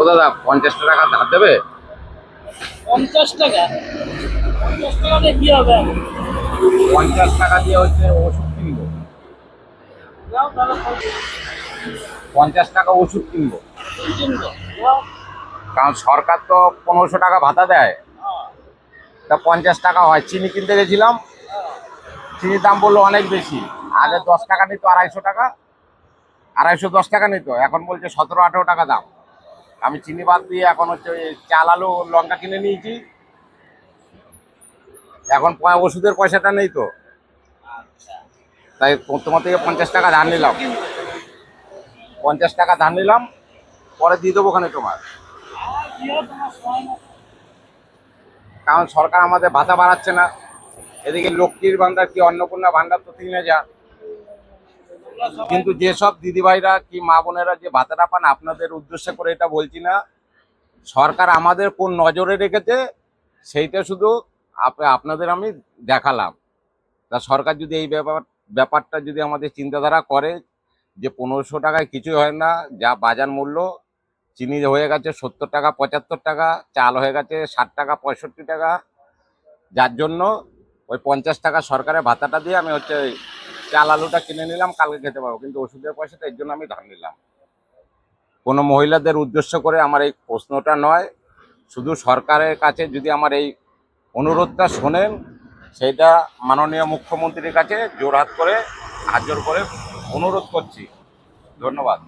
ও দাদা 50 টাকা ধার দেবে? 50 টাকা? 50 টাকা দিয়ে কি হবে? 50 টাকা দিয়ে হচ্ছে ওষুধ কিনবো। যাও তাহলে 50 টাকা ওষুধ কিনবো, কিনবো। যাও। কারণ সরকার তো 1500 টাকা ভাতা দেয়। হ্যাঁ, তা 50 টাকা হয়। চিনি কিনতে গেছিলাম, হ্যাঁ। চিনির দাম বললো অনেক বেশি। আগে 10 টাকা নিত, 250 টাকা, 210 টাকা নিত, এখন বলছে 17-18 টাকা দাম। আমি চিনি বাদ দিয়ে এখন হচ্ছে ওই চাল, আলু, লঙ্কা কিনে নিয়েছি। এখন ওষুধের পয়সাটা নেই তো, আচ্ছা। তাই তোমার থেকে 50 টাকা ধার নিলাম। কিনবো। 50 টাকা ধার নিলাম, পরে দিয়ে দেবো ওখানে তোমার। আর দিও তোমার সময় মতো। কারণ সরকার আমাদের ভাতা বাড়াচ্ছে না। এদিকে লক্ষ্মীর ভান্ডার কি অন্নপূর্ণা ভান্ডার তো 3000। তোমরা সবাই কিন্তু যেসব দিদিভাইরা কি মা বোনেরা যে ভাতাটা পান, আপনাদের উদ্দেশ্য করে এটা বলছি না, সরকার আমাদের কোন নজরে রেখেছে সেইটা শুধু আপনাদের আমি দেখালাম। তা সরকার যদি এই ব্যাপারটা যদি আমাদের চিন্তাধারা করে যে 1500 টাকায় কিছুই হয় না, যা বাজার মূল্য, চিনি হয়ে গেছে 70 টাকা, 75 টাকা, চাল হয়ে গেছে 60 টাকা, 65 টাকা, যার জন্য ওই 50 টাকা সরকারের ভাতাটা দিয়ে আমি হচ্ছে ওই চাল আলুটা কিনে নিলাম, কালকে খেতে পারবো। কিন্তু ওষুধের পয়সাটা এর জন্য আমি ধার নিলাম। কোনো মহিলাদের উদ্দেশ্য করে আমার এই প্রশ্নটা নয়, শুধু সরকারের কাছে যদি আমার এই অনুরোধটা শোনেন, সেইটা মাননীয় মুখ্যমন্ত্রীর কাছে জোরহাত করে, হাত জোর করে অনুরোধ করছি। ধন্যবাদ।